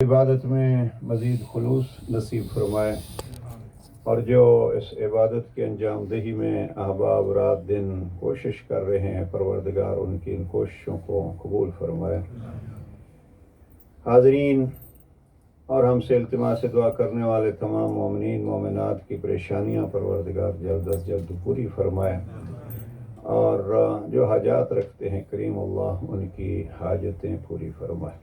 عبادت میں مزید خلوص نصیب فرمائے، اور جو اس عبادت کے انجام دہی میں احباب رات دن کوشش کر رہے ہیں، پروردگار ان کی ان کوششوں کو قبول فرمائے۔ حاضرین اور ہم سے التماس دعا کرنے والے تمام مومنین مومنات کی پریشانیاں پروردگار جلد از جلد پوری فرمائے، اور جو حاجات رکھتے ہیں کریم اللہ ان کی حاجتیں پوری فرمائے۔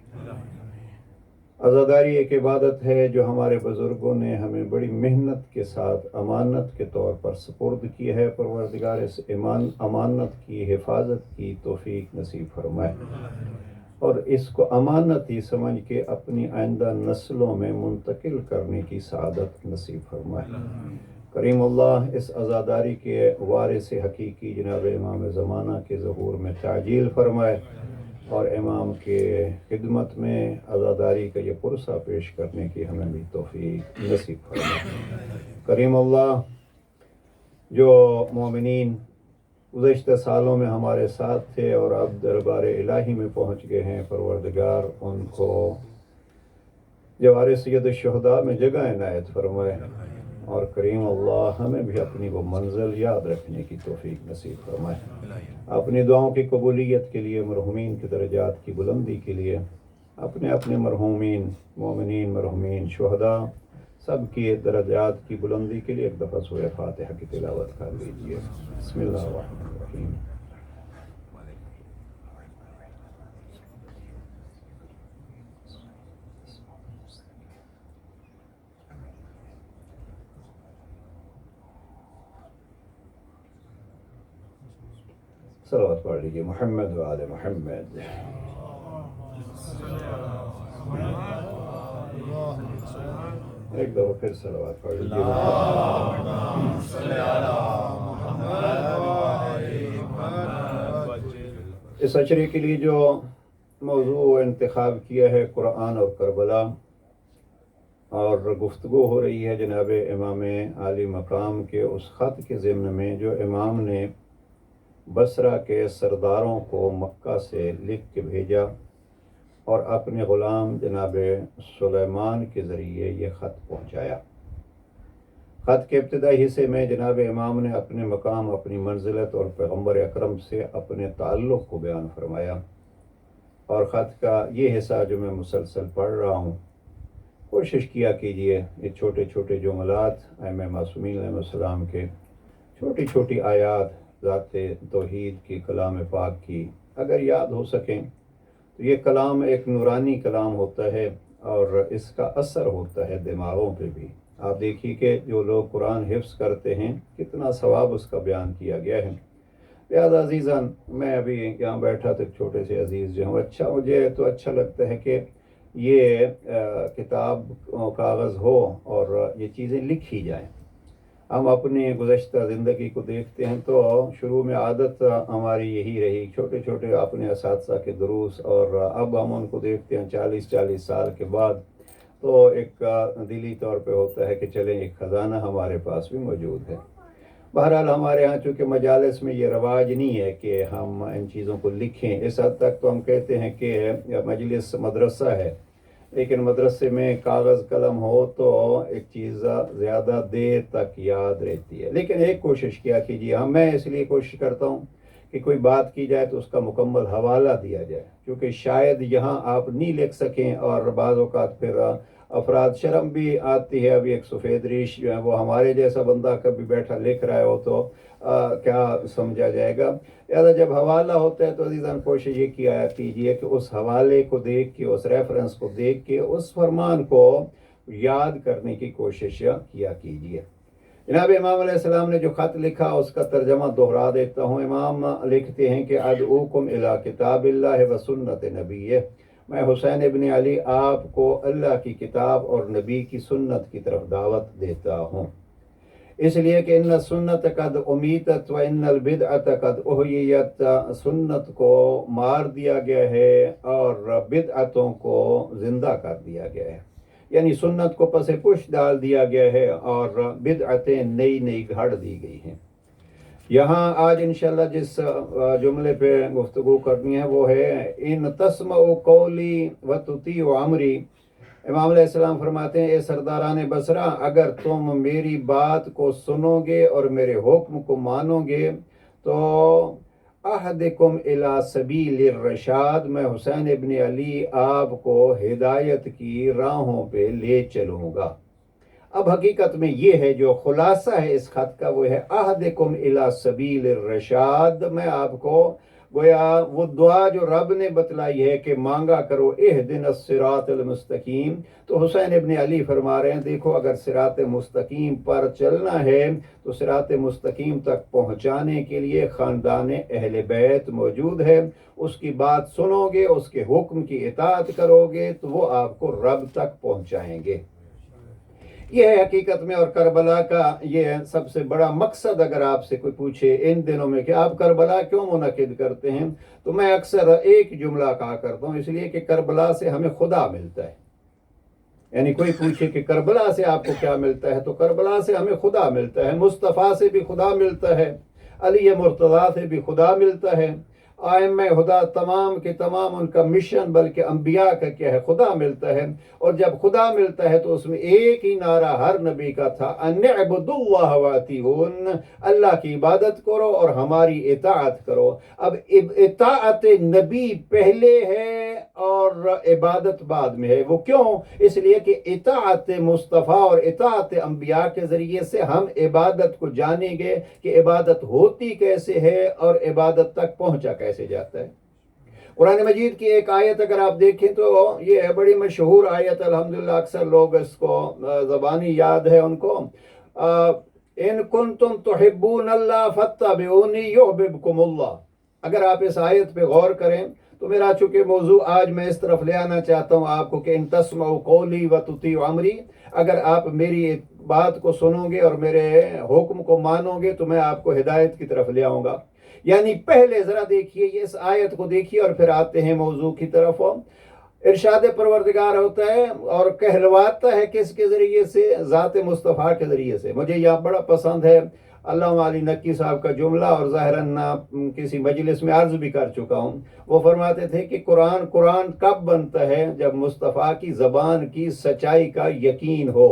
عزاداری ایک عبادت ہے جو ہمارے بزرگوں نے ہمیں بڑی محنت کے ساتھ امانت کے طور پر سپرد کی ہے۔ پروردگار اس امانت کی حفاظت کی توفیق نصیب فرمائے، اور اس کو امانت ہی سمجھ کے اپنی آئندہ نسلوں میں منتقل کرنے کی سعادت نصیب فرمائے۔ کریم اللہ اس عزاداری کے وارث حقیقی جناب امام زمانہ کے ظہور میں تعجیل فرمائے، اور امام کے خدمت میں عزاداری کا یہ پرسہ پیش کرنے کی ہمیں بھی توفیق نصیب فرمائے۔ کریم اللہ جو مومنین گزشتہ سالوں میں ہمارے ساتھ تھے اور اب دربار الہی میں پہنچ گئے ہیں، پروردگار ان کو جوار سید الشہداء میں جگہ عنایت فرمائے، اور کریم اللہ ہمیں بھی اپنی وہ منزل یاد رکھنے کی توفیق نصیب فرمائے۔ اپنی دعاؤں کی قبولیت کے لیے، مرحومین کی درجات کی بلندی کے لیے، اپنے مرحومین مومنین مرحومین شہداء سب کی درجات کی بلندی کے لیے ایک دفعہ سورہ فاتحہ کی تلاوت کر لیجیے۔ بسم اللہ الرحمن الرحیم۔ صلوات پڑھ لیجیے، محمد و آل محمد۔ ایک دفعہ پھر صلوات پڑھ لیجیے۔ اس اشرے کے لیے جو موضوع انتخاب کیا ہے قرآن اور کربلا، اور گفتگو ہو رہی ہے جناب امام عالی مقام کے اس خط کے ضمن میں جو امام نے بصرہ کے سرداروں کو مکہ سے لکھ کے بھیجا، اور اپنے غلام جناب سلیمان کے ذریعے یہ خط پہنچایا۔ خط کے ابتدائی حصے میں جناب امام نے اپنے مقام، اپنی منزلت اور پیغمبر اکرم سے اپنے تعلق کو بیان فرمایا، اور خط کا یہ حصہ جو میں مسلسل پڑھ رہا ہوں، کوشش کیا کیجئے یہ چھوٹے چھوٹے جملات ائمہ معصومین علیہ السلام کے، چھوٹی چھوٹی آیات ذات توحید کی کلام پاک کی اگر یاد ہو سکیں تو یہ کلام ایک نورانی کلام ہوتا ہے، اور اس کا اثر ہوتا ہے دماغوں پہ بھی۔ آپ دیکھیے کہ جو لوگ قرآن حفظ کرتے ہیں کتنا ثواب اس کا بیان کیا گیا ہے۔ لہٰذا عزیزان، میں ابھی یہاں بیٹھا تو ایک چھوٹے سے عزیز جو ہوں، مجھے تو اچھا لگتا ہے کہ یہ کتاب کاغذ ہو اور یہ چیزیں لکھی جائیں۔ ہم اپنی گزشتہ زندگی کو دیکھتے ہیں تو شروع میں عادت ہماری یہی رہی، چھوٹے چھوٹے اپنے اساتذہ کے دروس، اور اب ہم ان کو دیکھتے ہیں 40 سال کے بعد، تو ایک دلی طور پہ ہوتا ہے کہ چلیں ایک خزانہ ہمارے پاس بھی موجود ہے۔ بہرحال ہمارے ہاں چونکہ مجالس میں یہ رواج نہیں ہے کہ ہم ان چیزوں کو لکھیں، اس حد تک تو ہم کہتے ہیں کہ مجلس مدرسہ ہے، لیکن مدرسے میں کاغذ قلم ہو تو ایک چیز زیادہ دیر تک یاد رہتی ہے۔ لیکن ایک کوشش کیا کیجیے، میں اس لیے کوشش کرتا ہوں کہ کوئی بات کی جائے تو اس کا مکمل حوالہ دیا جائے، کیونکہ شاید یہاں آپ نہیں لکھ سکیں، اور بعض اوقات پھر افراد شرم بھی آتی ہے۔ ابھی ایک سفید ریش جو ہے وہ ہمارے جیسا بندہ کبھی بیٹھا لکھ رہا ہو تو کیا سمجھا جائے گا۔ لہٰذا جب حوالہ ہوتا ہے تو عزیزان کوشش یہ کیا کیجیے کہ اس حوالے کو دیکھ کے، اس ریفرنس کو دیکھ کے اس فرمان کو یاد کرنے کی کوشش کیا کیجیے۔ جناب امام علیہ السلام نے جو خط لکھا اس کا ترجمہ دہرا دیتا ہوں۔ امام لکھتے ہیں کہ ادعوکم الی کتاب اللہ و سنت نبیہ، میں حسین ابن علی آپ کو اللہ کی کتاب اور نبی کی سنت کی طرف دعوت دیتا ہوں، اس لیے کہ ان سنت قد امیتت و ان البدعت قد احییت، سنت کو مار دیا گیا ہے اور بدعتوں کو زندہ کر دیا گیا ہے، یعنی سنت کو پس پش ڈال دیا گیا ہے اور بدعتیں نئی گھڑ دی گئی ہیں۔ یہاں آج انشاءاللہ جس جملے پہ گفتگو کرنی ہے وہ ہے ان تسمعوا قولی و تطیعوا امری، امام علیہ السلام فرماتے ہیں اے سرداران بصرہ اگر تم میری بات کو سنو گے اور میرے حکم کو مانو گے تو اہدکم الی سبیل الرشاد میں حسین ابن علی آپ کو ہدایت کی راہوں پہ لے چلوں گا۔ اب حقیقت میں یہ ہے جو خلاصہ ہے اس خط کا، وہ ہے اہدکم الی سبیل الرشاد۔ میں آپ کو گویا وہ دعا جو رب نے بتلائی ہے کہ مانگا کرو اہدنا الصراط المستقیم، تو حسین ابن علی فرما رہے ہیں دیکھو اگر صراط مستقیم پر چلنا ہے تو صراط مستقیم تک پہنچانے کے لیے خاندان اہل بیت موجود ہے، اس کی بات سنو گے، اس کے حکم کی اطاعت کرو گے تو وہ آپ کو رب تک پہنچائیں گے۔ یہ ہے حقیقت میں، اور کربلا کا یہ سب سے بڑا مقصد اگر آپ سے کوئی پوچھے ان دنوں میں کہ آپ کربلا کیوں منعقد کرتے ہیں، تو میں اکثر ایک جملہ کہا کرتا ہوں، اس لیے کہ کربلا سے ہمیں خدا ملتا ہے۔ یعنی کوئی پوچھے کہ کربلا سے آپ کو کیا ملتا ہے، تو کربلا سے ہمیں خدا ملتا ہے، مصطفیٰ سے بھی خدا ملتا ہے، علی مرتضیٰ سے بھی خدا ملتا ہے، آئمہ خدا تمام کے تمام ان کا مشن بلکہ انبیاء کا کیا ہے، خدا ملتا ہے۔ اور جب خدا ملتا ہے تو اس میں ایک ہی نعرہ ہر نبی کا تھا، ان اعبدوا اللہ واطیعون، اللہ کی عبادت کرو اور ہماری اطاعت کرو۔ اب اطاعت نبی پہلے ہے اور عبادت بعد میں ہے، وہ کیوں؟ اس لیے کہ اطاعت مصطفیٰ اور اطاعت انبیاء کے ذریعے سے ہم عبادت کو جانیں گے کہ عبادت ہوتی کیسے ہے اور عبادت تک پہنچا کیسے جاتا ہے۔ قرآن مجید کی ایک آیت اگر آپ دیکھیں تو یہ ہے بڑی مشہور آیت، الحمدللہ اکثر لوگ اس کو زبانی یاد ہے ان کو، ان کنتم تحبون اللہ فاتبعونی یحببکم اللہ۔ اگر آپ اس آیت پہ غور کریں تو میرا چونکہ موضوع آج میں اس طرف لے آنا چاہتا ہوں آپ کو کہ ان تسمعوا قولی وتطیعوا امری، اگر آپ میری بات کو سنو گے اور میرے حکم کو مانو گے تو میں آپ کو ہدایت کی طرف لے آؤں گا۔ یعنی پہلے ذرا دیکھیے اس آیت کو دیکھیے اور پھر آتے ہیں موضوع کی طرف۔ ارشاد پروردگار ہوتا ہے اور کہلواتا ہے کس کے ذریعے سے؟ ذات مصطفیٰ کے ذریعے سے۔ مجھے یہ بڑا پسند ہے علامہ علی نقی صاحب کا جملہ، اور ظاہراً کسی مجلس میں عرض بھی کر چکا ہوں۔ وہ فرماتے تھے کہ قرآن کب بنتا ہے؟ جب مصطفیٰ کی زبان کی سچائی کا یقین ہو۔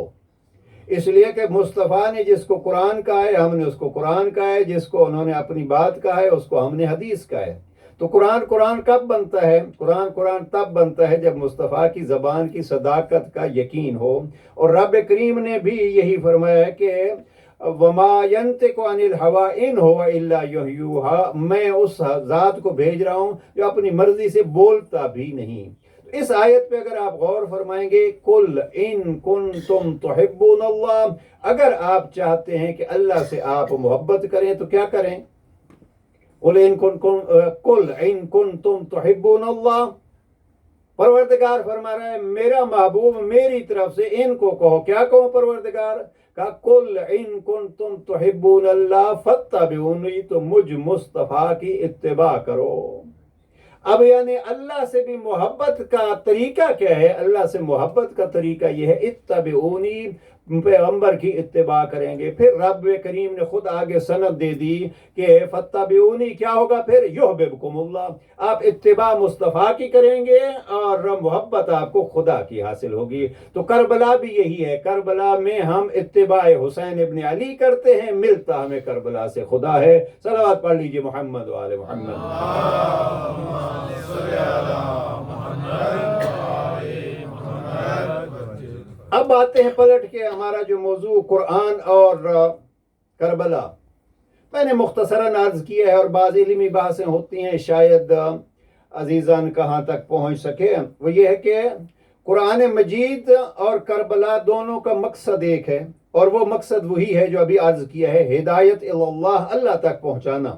اس لیے کہ مصطفیٰ نے جس کو قرآن کہا ہے ہم نے اس کو قرآن کہا ہے، جس کو انہوں نے اپنی بات کہا ہے اس کو ہم نے حدیث کہا ہے۔ تو قرآن کب بنتا ہے؟ قرآن تب بنتا ہے جب مصطفیٰ کی زبان کی صداقت کا یقین ہو۔ اور رب کریم نے بھی یہی فرمایا کہ وَمَا يَنْطِقُ عَنِ الْهَوَىٰ إِنْ هُوَ إِلَّا يُحْيِيهَا، میں اس ذات کو بھیج رہا ہوں جو اپنی مرضی سے بولتا بھی نہیں۔ اس آیت پہ اگر آپ غور فرمائیں گے، قُلْ إِن كُنتُمْ تُحِبُّونَ اللَّهَ، اگر آپ چاہتے ہیں کہ اللہ سے آپ محبت کریں تو کیا کریں؟ قُلْ إِن كُنتُمْ تُحِبُّونَ اللَّهَ، پروردگار فرما رہا ہے میرا محبوب میری طرف سے ان کو کہو، کیا کہو پروردگار کا؟ قُلْ إِن كُنتُمْ تُحِبُّونَ اللَّهَ فَاتَّبِعُونِی، تو مجھ مصطفیٰ کی اتباع کرو۔ اب یعنی اللہ سے بھی محبت کا طریقہ کیا ہے؟ اللہ سے محبت کا طریقہ یہ ہے اتبعونی، پیغمبر کی اتباع کریں گے۔ پھر رب کریم نے خود آگے سند دے دی کہ فتبعونی کیا ہوگا پھر؟ یحببکم اللہ، آپ اتباع مصطفیٰ کی کریں گے اور محبت آپ کو خدا کی حاصل ہوگی۔ تو کربلا بھی یہی ہے، کربلا میں ہم اتباع حسین ابن علی کرتے ہیں، ملتا ہمیں کربلا سے خدا ہے۔ صلوات پڑھ لیجئے محمد و آل محمد۔ اب آتے ہیں پلٹ کے ہمارا جو موضوع قرآن اور کربلا۔ میں نے مختصراً عرض کیا ہے اور بعض علمی بحثیں ہوتی ہیں، شاید عزیزان کہاں تک پہنچ سکے۔ وہ یہ ہے کہ قرآن مجید اور کربلا دونوں کا مقصد ایک ہے، اور وہ مقصد وہی ہے جو ابھی عرض کیا ہے، ہدایت اللہ، اللہ تک پہنچانا۔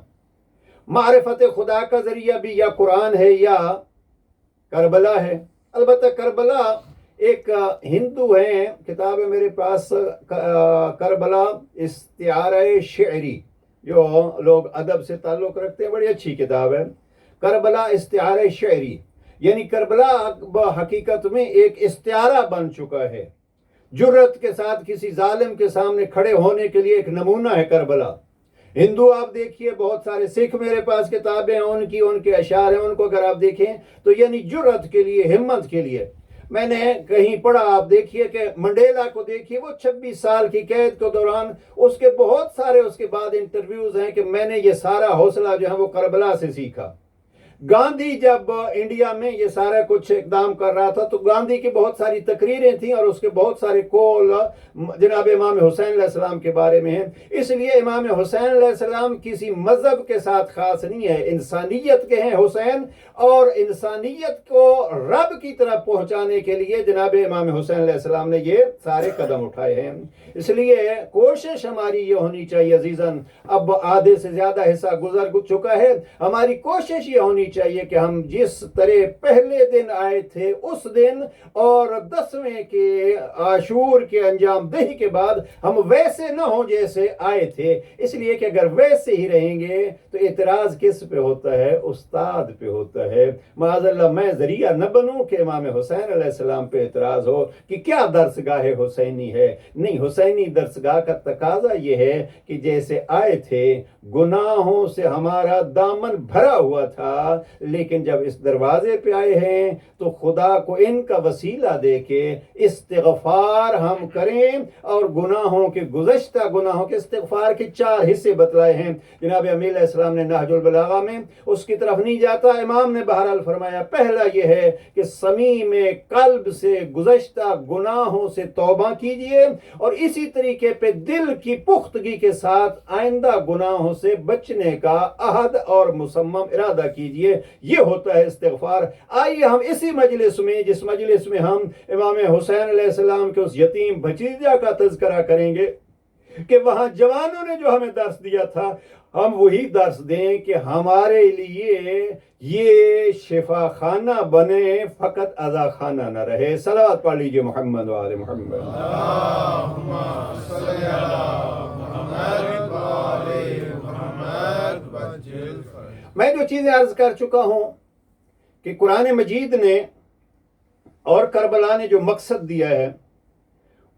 معرفت خدا کا ذریعہ بھی یا قرآن ہے یا کربلا ہے۔ البتہ کربلا ایک ہندو ہیں، کتاب ہے میرے پاس، کربلا استعارہ شعری، جو لوگ ادب سے تعلق رکھتے ہیں، بڑی اچھی کتاب ہے کربلا استعارہ شعری۔ یعنی کربلا حقیقت میں ایک استعارہ بن چکا ہے، جرت کے ساتھ کسی ظالم کے سامنے کھڑے ہونے کے لیے ایک نمونہ ہے کربلا۔ ہندو آپ دیکھیے بہت سارے، سکھ میرے پاس کتابیں ہیں ان کے اشعار ہیں، ان کو اگر آپ دیکھیں تو یعنی جرت کے لیے، ہمت کے لیے۔ میں نے کہیں پڑھا، آپ دیکھیے کہ منڈیلا کو دیکھیے، وہ 26 سال کی قید کے دوران اس کے بہت سارے اس کے بعد انٹرویوز ہیں کہ میں نے یہ سارا حوصلہ جو ہے وہ کربلا سے سیکھا۔ گاندھی جب انڈیا میں یہ سارا کچھ اقدام کر رہا تھا تو گاندھی کی بہت ساری تقریریں تھیں اور اس کے بہت سارے قول جناب امام حسین علیہ السلام کے بارے میں ہیں۔ اس لیے امام حسین علیہ السلام کسی مذہب کے ساتھ خاص نہیں ہے، انسانیت کے ہیں حسین، اور انسانیت کو رب کی طرف پہنچانے کے لیے جناب امام حسین علیہ السلام نے یہ سارے قدم اٹھائے ہیں۔ اس لیے کوشش ہماری یہ ہونی چاہیے عزیزاً، اب آدھے سے زیادہ حصہ گزر چکا ہے، ہماری کوشش یہ ہونی چاہیے کہ ہم جس طرح پہلے دن آئے تھے اس دن اور 10ویں کے عاشور کے انجام دہی کے بعد ہم ویسے نہ ہوں جیسے آئے تھے، اس لیے کہ اگر ویسے ہی رہیں گے تو اعتراض کس پہ ہوتا ہے؟ استاد پہ ہوتا ہے۔ معاذ اللہ میں ذریعہ نہ بنوں کہ امام حسین علیہ السلام پہ اعتراض ہو کہ کیا درسگاہ حسینی ہے۔ نہیں، حسینی درسگاہ کا تقاضا یہ ہے کہ جیسے آئے تھے گناہوں سے ہمارا دامن بھرا ہوا تھا، لیکن جب اس دروازے پہ آئے ہیں تو خدا کو ان کا وسیلہ دے کے استغفار ہم کریں، اور گناہوں کے گزشتہ گناہوں کے استغفار کے 4 حصے بتلائے ہیں جناب امیر علیہ السلام نے نہج البلاغہ میں، اس کی طرف نہیں جاتا۔ امام نے بہرحال فرمایا پہلا یہ ہے کہ صمیم قلب سے گزشتہ گناہوں سے توبہ کیجئے، اور اسی طریقے پہ دل کی پختگی کے ساتھ آئندہ گناہوں سے بچنے کا عہد اور مصمم ارادہ کیجئے، یہ ہوتا ہے استغفار۔ آئیے ہم اسی مجلس میں، جس مجلس میں ہم امام حسین علیہ السلام کے اس یتیم بھتیجا کا تذکرہ کریں گے کہ وہاں جوانوں نے جو ہمیں درس دیا تھا، ہم وہی درس دیں کہ ہمارے لیے یہ شفا خانہ بنے، فقط عزا خانہ نہ رہے۔ صلوات پڑھ لیجئے محمد و آل محمد۔ اللہم صلی علی محمد و آل محمد وجل۔ میں جو چیزیں عرض کر چکا ہوں کہ قرآن مجید نے اور کربلا نے جو مقصد دیا ہے،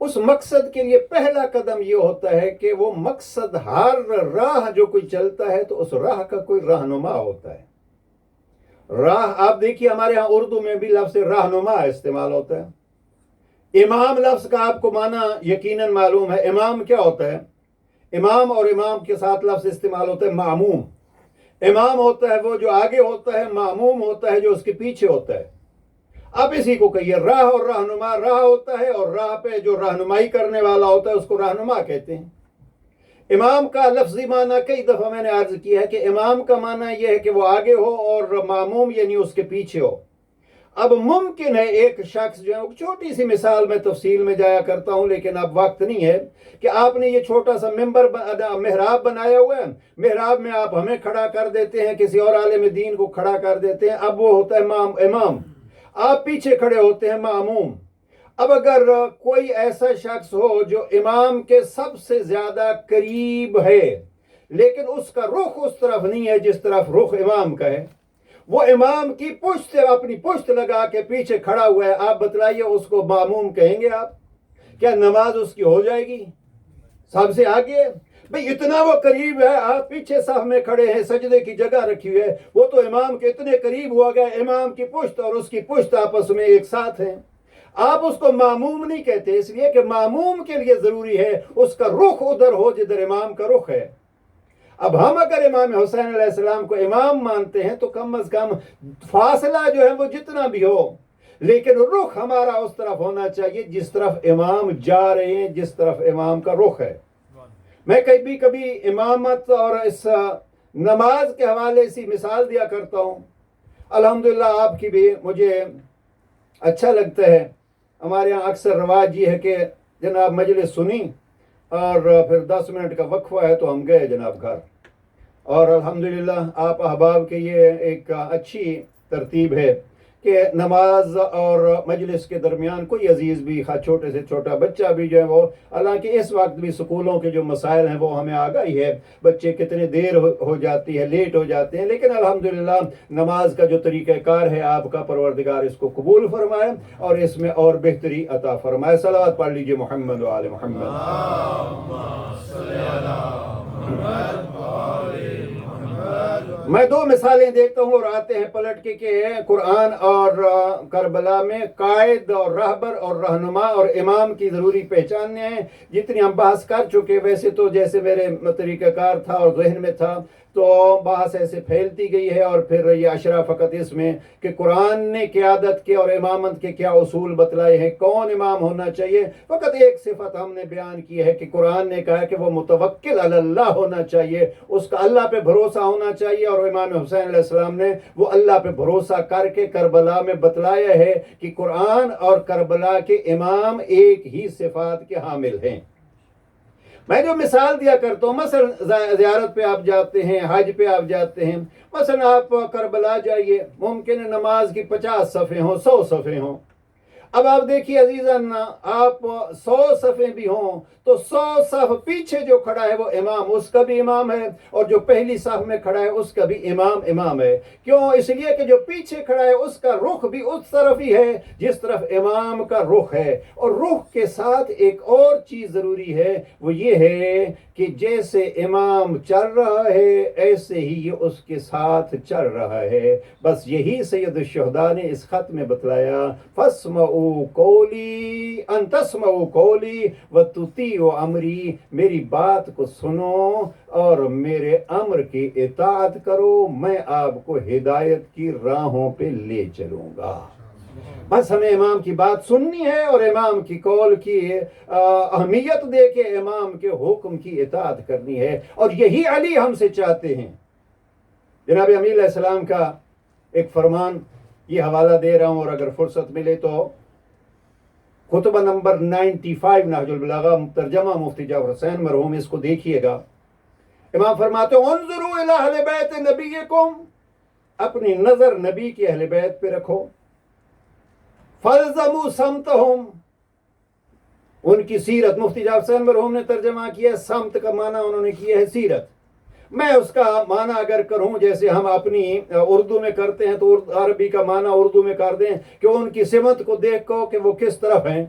اس مقصد کے لیے پہلا قدم یہ ہوتا ہے کہ وہ مقصد، ہر راہ جو کوئی چلتا ہے تو اس راہ کا کوئی رہنما ہوتا ہے۔ راہ آپ دیکھیے ہمارے ہاں اردو میں بھی لفظ رہنما استعمال ہوتا ہے۔ امام لفظ کا آپ کو معنی یقیناً معلوم ہے۔ امام کیا ہوتا ہے؟ امام، اور امام کے ساتھ لفظ استعمال ہوتا ہے معموم۔ امام ہوتا ہے وہ جو آگے ہوتا ہے، معموم ہوتا ہے جو اس کے پیچھے ہوتا ہے۔ اب اسی کو کہیے راہ اور رہنما۔ راہ ہوتا ہے اور راہ پہ جو رہنمائی کرنے والا ہوتا ہے اس کو رہنما کہتے ہیں۔ امام کا لفظی معنی کئی دفعہ میں نے عرض کیا ہے کہ امام کا معنی یہ ہے کہ وہ آگے ہو اور معموم یعنی اس کے پیچھے ہو۔ اب ممکن ہے ایک شخص جو ہے، چھوٹی سی مثال میں تفصیل میں جایا کرتا ہوں لیکن اب وقت نہیں ہے، کہ آپ نے یہ چھوٹا سا محراب بنایا ہوا ہے، محراب میں آپ ہمیں کھڑا کر دیتے ہیں، کسی اور عالم دین کو کھڑا کر دیتے ہیں، اب وہ ہوتا ہے امام، آپ پیچھے کھڑے ہوتے ہیں معموم۔ اب اگر کوئی ایسا شخص ہو جو امام کے سب سے زیادہ قریب ہے لیکن اس کا رخ اس طرف نہیں ہے جس طرف رخ امام کا ہے، وہ امام کی پشت سے اپنی پشت لگا کے پیچھے کھڑا ہوا ہے، آپ بتلائیے اس کو معموم کہیں گے آپ؟ کیا نماز اس کی ہو جائے گی؟ سب سے آگے بھئی اتنا وہ قریب ہے، آپ پیچھے صف میں کھڑے ہیں، سجدے کی جگہ رکھی ہوئی ہے، وہ تو امام کے اتنے قریب ہوا گیا، امام کی پشت اور اس کی پشت آپس میں ایک ساتھ ہیں، آپ اس کو معموم نہیں کہتے، اس لیے کہ معموم کے لیے ضروری ہے اس کا رخ ادھر ہو جدھر امام کا رخ ہے۔ اب ہم اگر امام حسین علیہ السلام کو امام مانتے ہیں تو کم از کم فاصلہ جو ہے وہ جتنا بھی ہو، لیکن رخ ہمارا اس طرف ہونا چاہیے جس طرف امام جا رہے ہیں، جس طرف امام کا رخ ہے۔ میں کبھی امامت اور اس نماز کے حوالے سے مثال دیا کرتا ہوں۔ الحمدللہ آپ کی بھی مجھے اچھا لگتا ہے۔ ہمارے یہاں اکثر رواج یہ ہے کہ جناب مجلس سنی اور پھر 10 منٹ کا وقفہ ہے تو ہم گئے جناب گھر، اور الحمدللہ آپ احباب کے یہ ایک اچھی ترتیب ہے کہ نماز اور مجلس کے درمیان کوئی عزیز بھی، چھوٹے سے چھوٹا بچہ بھی جو ہے وہ، حالانکہ اس وقت بھی سکولوں کے جو مسائل ہیں وہ ہمیں آگاہی ہے، بچے کتنے دیر ہو جاتی ہے، لیٹ ہو جاتے ہیں، لیکن الحمدللہ نماز کا جو طریقہ کار ہے آپ کا پروردگار اس کو قبول فرمائے اور اس میں اور بہتری عطا فرمائے۔ صلوات پڑھ لیجئے محمد و آل محمد۔ اللہم صلی علی محمد و آل محمد۔ میں دو مثالیں دیکھتا ہوں اور آتے ہیں پلٹ کے کہ قرآن اور کربلا میں قائد اور رہبر اور رہنما اور امام کی ضروری پہچاننے ہیں. جتنی ہم بحث کر چکے، ویسے تو جیسے میرے طریقہ کار تھا اور ذہن میں تھا تو بحث ایسے پھیلتی گئی ہے، اور پھر یہ اشرا فقط اس میں کہ قرآن نے قیادت کے اور امامت کے کیا اصول بتلائے ہیں، کون امام ہونا چاہیے. فقط ایک صفت ہم نے بیان کی ہے کہ قرآن نے کہا کہ وہ متوکل علی اللہ ہونا چاہیے، اس کا اللہ پہ بھروسہ ہونا چاہیے. اور امام حسین علیہ السلام نے وہ اللہ پہ بھروسہ کر کے کربلا میں بتلایا ہے کہ قرآن اور کربلا کے امام ایک ہی صفات کے حامل ہیں. میں جو مثال دیا کرتا ہوں، مثلا زیارت پہ آپ جاتے ہیں، حج پہ آپ جاتے ہیں، مثلا آپ کربلا جائیے، ممکن ہے نماز کی 50 صفیں ہوں، 100 صفیں ہوں. اب آپ دیکھیے عزیزان، آپ 100 صفیں بھی ہوں تو 100 صف پیچھے جو کھڑا ہے وہ امام، اس کا بھی امام ہے، اور جو پہلی صف میں کھڑا ہے اس کا بھی امام ہے. کیوں؟ اس لیے کہ جو پیچھے کھڑا ہے اس کا رخ بھی اس طرف ہی ہے جس طرف امام کا رخ ہے. اور رخ کے ساتھ ایک اور چیز ضروری ہے، وہ یہ ہے کہ جیسے امام چل رہا ہے ایسے ہی یہ اس کے ساتھ چل رہا ہے. بس یہی سید الشہداء نے اس خط میں بتلایا، فاسمعوا قولی ان تسمعوا قولی وتطیعوا امری، میری بات کو سنو اور میرے امر کی اطاعت کرو، میں آپ کو ہدایت کی راہوں پہ لے چلوں گا. بس ہمیں امام کی بات سننی ہے اور امام کی قول کی اہمیت دے کے امام کے حکم کی اطاعت کرنی ہے. اور یہی علی ہم سے چاہتے ہیں. جناب امیر علیہ السلام کا ایک فرمان یہ حوالہ دے رہا ہوں، اور اگر فرصت ملے تو خطبہ نمبر 95 نہج البلاغہ ترجمہ مفتی جعفر حسین مرحوم، اس کو دیکھیے گا. امام فرماتے ہیں انظروا الی اہل بیت نبیکم، اپنی نظر نبی کی اہل بیت پہ رکھو. فالزموا سمتہم، ان کی سیرت. مفتی جعفر حسین مرحوم نے ترجمہ کیا ہے، سمت کا معنی انہوں نے کیا ہے سیرت. میں اس کا معنی اگر کروں جیسے ہم اپنی اردو میں کرتے ہیں تو عربی کا معنی اردو میں کر دیں کہ ان کی سمت کو دیکھو کہ وہ کس طرف ہیں.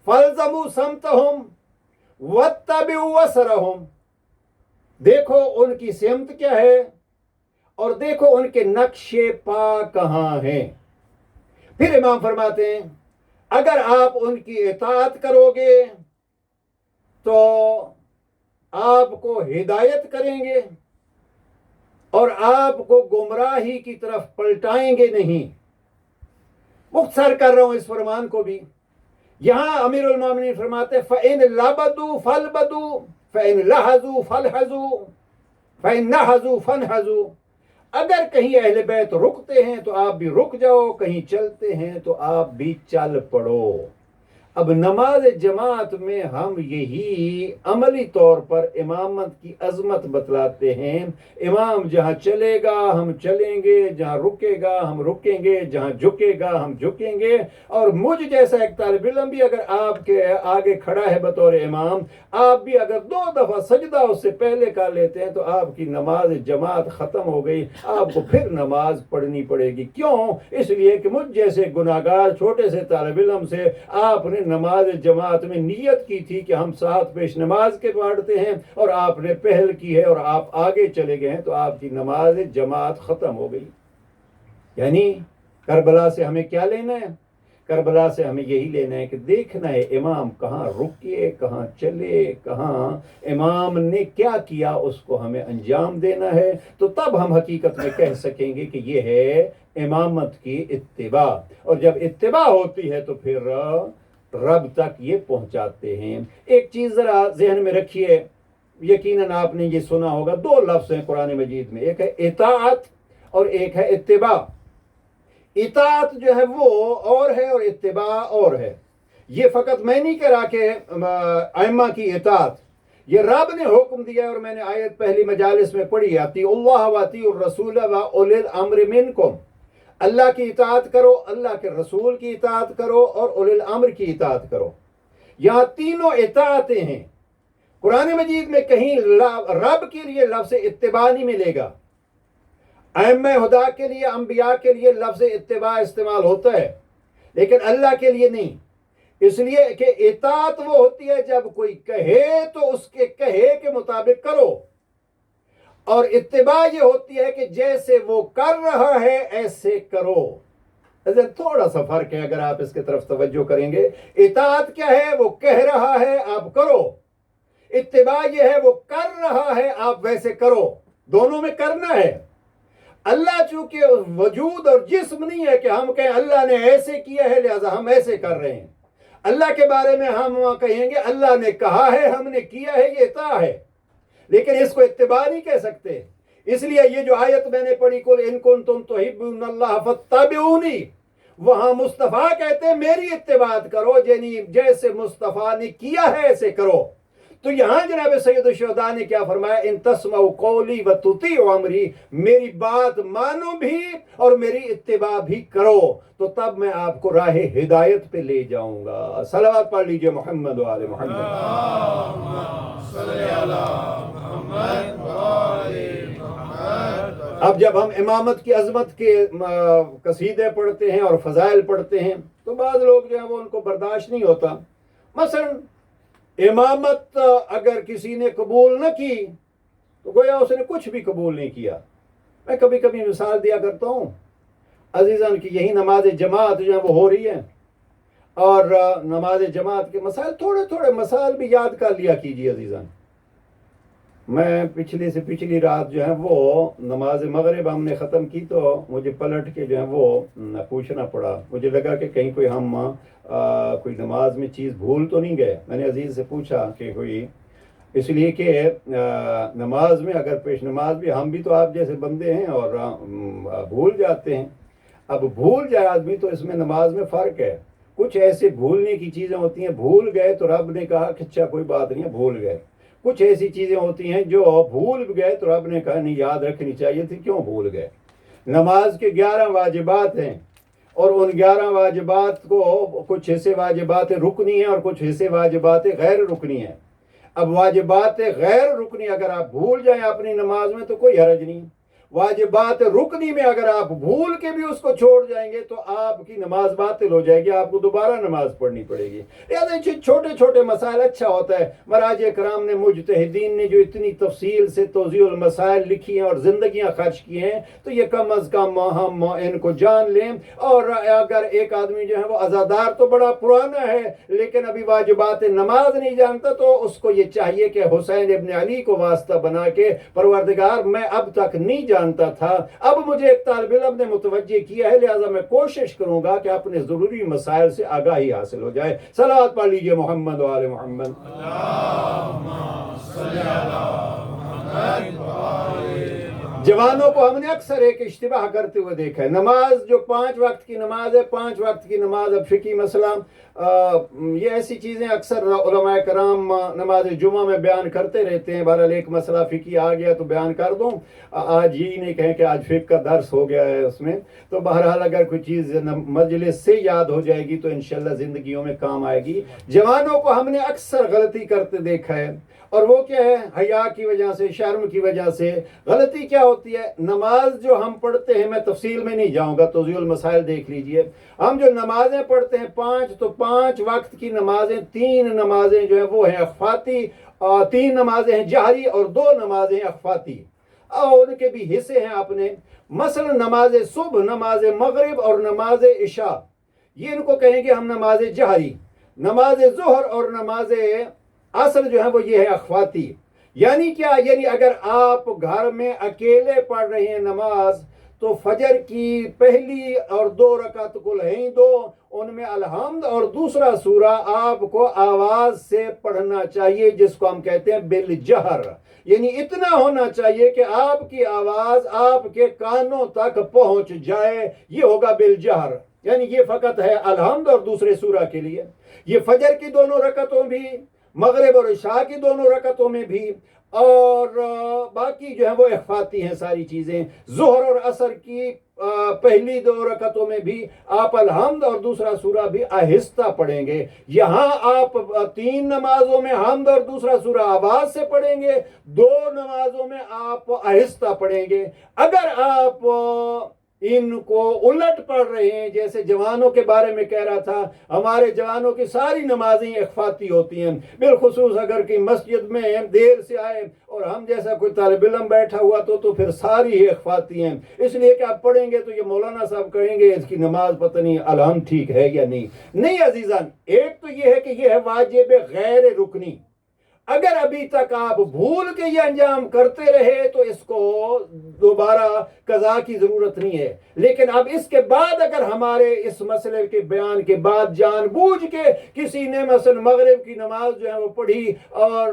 فالزموا سمتہم واتبعوا اثرہم، دیکھو ان کی سمت کیا ہے اور دیکھو ان کے نقش پا کہاں ہیں. پھر امام فرماتے ہیں اگر آپ ان کی اطاعت کرو گے تو آپ کو ہدایت کریں گے اور آپ کو گمراہی کی طرف پلٹائیں گے نہیں. مختصر کر رہا ہوں اس فرمان کو بھی. یہاں امیر المومنین فرماتے ہیں فَإِن لَبَدُوا فَالْبَدُوا فَإِن لَحَظُوا فَالْحَظُوا فَإِن نَحَظُوا فَانْحَظُوا، اگر کہیں اہل بیت رکتے ہیں تو آپ بھی رک جاؤ، کہیں چلتے ہیں تو آپ بھی چل پڑو. اب نماز جماعت میں ہم یہی عملی طور پر امامت کی عظمت بتلاتے ہیں. امام جہاں چلے گا ہم چلیں گے، جہاں رکے گا ہم رکیں گے، جہاں جھکے گا ہم جھکیں گے. اور مجھ جیسا ایک طالب علم بھی اگر آپ کے آگے کھڑا ہے بطور امام، آپ بھی اگر 2 دفعہ سجدہ اس سے پہلے کر لیتے ہیں تو آپ کی نماز جماعت ختم ہو گئی، آپ کو پھر نماز پڑھنی پڑے گی. کیوں؟ اس لیے کہ مجھ جیسے گناہگار چھوٹے سے طالب علم سے آپ نے نماز جماعت میں نیت کی تھی کہ ہم ساتھ پیش نماز کے پڑھتے ہیں، اور آپ نے پہل کی ہے اور آپ آگے چلے گئے ہیں تو آپ کی نماز جماعت ختم ہو گئی. یعنی کربلا سے ہمیں کیا لینا ہے؟ کربلا سے ہمیں یہی لینا ہے کہ دیکھنا ہے امام کہاں رکے، کہاں چلے، کہاں امام نے کیا کیا، اس کو ہمیں انجام دینا ہے. تو تب ہم حقیقت میں کہہ سکیں گے کہ یہ ہے امامت کی اتباع. اور جب اتباع ہوتی ہے تو پھر رب تک یہ پہنچاتے ہیں. ایک چیز ذرا ذہن میں رکھیے، یقیناً آپ نے یہ سنا ہوگا، 2 لفظ ہیں قرآن مجید میں، ایک ہے اطاعت اور ایک ہے اتباع. اطاعت جو ہے وہ اور ہے اور اتباع اور ہے. یہ فقط میں نہیں کرا کہ ائمہ کی اطاعت، یہ رب نے حکم دیا. اور میں نے آیت پہلی مجالس میں پڑھی، اطیعوا اللہ واطیعوا الرسول واولی الامر منکم، اللہ کی اطاعت کرو، اللہ کے رسول کی اطاعت کرو اور اولی الامر کی اطاعت کرو. یہاں تینوں اطاعتیں ہیں. قرآن مجید میں کہیں رب کے لیے لفظ اتباع نہیں ملے گا. ائمہ ہدا کے لیے، انبیاء کے لیے لفظ اتباع استعمال ہوتا ہے لیکن اللہ کے لیے نہیں. اس لیے کہ اطاعت وہ ہوتی ہے جب کوئی کہے تو اس کے کہے کے مطابق کرو، اور اتباع یہ ہوتی ہے کہ جیسے وہ کر رہا ہے ایسے کرو. تھوڑا سا فرق ہے اگر آپ اس کی طرف توجہ کریں گے. اطاعت کیا ہے؟ وہ کہہ رہا ہے آپ کرو. اتباع یہ ہے وہ کر رہا ہے آپ ویسے کرو. دونوں میں کرنا ہے. اللہ چونکہ وجود اور جسم نہیں ہے کہ ہم کہیں اللہ نے ایسے کیا ہے لہذا ہم ایسے کر رہے ہیں. اللہ کے بارے میں ہم کہیں گے اللہ نے کہا ہے ہم نے کیا ہے، یہ اطاع ہے، لیکن اس کو اتباع نہیں کہہ سکتے. اس لیے یہ جو آیت میں نے پڑھی قل ان کنتم تحبون اللہ فاتبعونی، وہاں مصطفیٰ کہتے ہیں میری اتباع کرو، یعنی جیسے مصطفیٰ نے کیا ہے ایسے کرو. تو یہاں جناب سید الشہداء نے کیا فرمایا؟ ان تسمعوا قولی وتطیعوا امری، میری بات مانو بھی اور میری اتباع بھی کرو، تو تب میں آپ کو راہ ہدایت پہ لے جاؤں گا. صلوات پڑھ لیجئے محمد و آل محمد. اب جب ہم امامت کی عظمت کے قصیدے پڑھتے ہیں اور فضائل پڑھتے ہیں تو بعض لوگ جو ہیں وہ ان کو برداشت نہیں ہوتا. مثلا امامت اگر کسی نے قبول نہ کی تو گویا اس نے کچھ بھی قبول نہیں کیا. میں کبھی کبھی مثال دیا کرتا ہوں عزیزان کہ یہی نماز جماعت جو ہے وہ ہو رہی ہے، اور نماز جماعت کے مسائل تھوڑے تھوڑے مسائل بھی یاد کر لیا کیجیے عزیزان. میں پچھلی سے پچھلی رات جو ہے وہ نماز مغرب ہم نے ختم کی تو مجھے پلٹ کے جو ہے وہ پوچھنا پڑا. مجھے لگا کہ کہیں کوئی ہم کوئی نماز میں چیز بھول تو نہیں گئے. میں نے عزیز سے پوچھا کہ کوئی، اس لیے کہ نماز میں اگر پیش نماز بھی ہم بھی تو آپ جیسے بندے ہیں اور بھول جاتے ہیں. اب بھول جائے آدمی تو اس میں نماز میں فرق ہے. کچھ ایسے بھولنے کی چیزیں ہوتی ہیں، بھول گئے تو رب نے کہا کہ اچھا کوئی بات نہیں ہے بھول گئے. کچھ ایسی چیزیں ہوتی ہیں جو بھول گئے تو رب نے کہا نہیں یاد رکھنی چاہیے تھی، کیوں بھول گئے. نماز کے 11 واجبات ہیں اور ان 11 واجبات کو کچھ حصے واجبات رکنی ہیں اور کچھ حصے واجبات غیر رکنی ہیں. اب واجبات غیر رکنی اگر آپ بھول جائیں اپنی نماز میں تو کوئی حرج نہیں. واجبات رکنی میں اگر آپ بھول کے بھی اس کو چھوڑ جائیں گے تو آپ کی نماز باطل ہو جائے گی، آپ کو دوبارہ نماز پڑھنی پڑے گی. چھوٹے چھوٹے مسائل اچھا ہوتا ہے. مراجع کرام نے مجتہدین نے جو اتنی تفصیل سے توضیح المسائل لکھی ہیں اور زندگیاں خرچ کی ہیں تو یہ کم از کم ہم ان کو جان لیں. اور اگر ایک آدمی جو ہے وہ عزادار تو بڑا پرانا ہے لیکن ابھی واجبات نماز نہیں جانتا تو اس کو یہ چاہیے کہ حسین ابن علی کو واسطہ بنا کے پروردگار میں اب تک نہیں جانتا تھا، اب مجھے ایک طالب علم نے متوجہ کیا ہے لہذا میں کوشش کروں گا کہ اپنے ضروری مسائل سے آگاہی حاصل ہو جائے. صلوات پڑھ لیجئے محمد و آل محمد. جوانوں کو ہم نے اکثر ایک اشتباہ کرتے ہوئے دیکھا ہے. نماز جو 5 وقت کی نماز ہے، 5 وقت کی نماز اب فقہی مسئلہ یہ ایسی چیزیں اکثر علماء کرام نماز جمعہ میں بیان کرتے رہتے ہیں. بہرحال ایک مسئلہ فقہی آ گیا تو بیان کر دوں. آج یہی نہیں کہیں کہ آج فقہ کا درس ہو گیا ہے اس میں. تو بہرحال اگر کوئی چیز مجلس سے یاد ہو جائے گی تو انشاءاللہ زندگیوں میں کام آئے گی. جوانوں کو ہم نے اکثر غلطی کرتے دیکھا ہے اور وہ کیا ہے؟ حیا کی وجہ سے، شرم کی وجہ سے. غلطی کیا ہوتی ہے؟ نماز جو ہم پڑھتے ہیں، میں تفصیل میں نہیں جاؤں گا، توضیح المسائل دیکھ لیجئے. ہم جو نمازیں پڑھتے ہیں 5 تو 5 وقت کی نمازیں 3 نمازیں جو ہیں وہ ہیں اخفاتی، 3 نمازیں ہیں جہری اور 2 نمازیں اخفاتی. اور ان کے بھی حصے ہیں اپنے. مثلا نماز صبح، نماز مغرب اور نماز عشاء، یہ ان کو کہیں گے ہم نماز جہری. نماز ظہر اور نماز عصر جو ہے وہ یہ ہے اخفاتی. یعنی کیا؟ یعنی اگر آپ گھر میں اکیلے پڑھ رہے ہیں نماز تو فجر کی پہلی اور 2 رکعت کل ہیں 2، ان میں الحمد اور دوسرا سورہ آپ کو آواز سے پڑھنا چاہیے جس کو ہم کہتے ہیں بالجہر. یعنی اتنا ہونا چاہیے کہ آپ کی آواز آپ کے کانوں تک پہنچ جائے، یہ ہوگا بالجہر. یعنی یہ فقط ہے الحمد اور دوسرے سورہ کے لیے. یہ فجر کی دونوں رکعتوں بھی، مغرب اور عشاء کی دونوں رکعتوں میں بھی، اور باقی جو ہے وہ اخفاتی ہیں ساری چیزیں. ظہر اور عصر کی پہلی 2 رکعتوں میں بھی آپ الحمد اور دوسرا سورہ بھی آہستہ پڑھیں گے. یہاں آپ 3 نمازوں میں حمد اور دوسرا سورہ آواز سے پڑھیں گے، 2 نمازوں میں آپ آہستہ پڑھیں گے. اگر آپ ان کو الٹ پڑھ رہے ہیں. جیسے جوانوں کے بارے میں کہہ رہا تھا، ہمارے جوانوں کی ساری نمازیں اخفاتی ہوتی ہیں، بالخصوص اگر کہ مسجد میں دیر سے آئے اور ہم جیسا کوئی طالب علم بیٹھا ہوا تو پھر ساری ہی اخفاتی ہیں. اس لیے کہ آپ پڑھیں گے تو یہ مولانا صاحب کہیں گے اس کی نماز پتہ نہیں الحمد ٹھیک ہے یا نہیں. نہیں عزیزان، ایک تو یہ ہے کہ یہ ہے واجب غیر رکنی. اگر ابھی تک آپ بھول کے یہ انجام کرتے رہے تو اس کو دوبارہ قضا کی ضرورت نہیں ہے. لیکن اب اس کے بعد اگر ہمارے اس مسئلے کے بیان کے بعد جان بوجھ کے کسی نے مثلا مغرب کی نماز جو ہے وہ پڑھی اور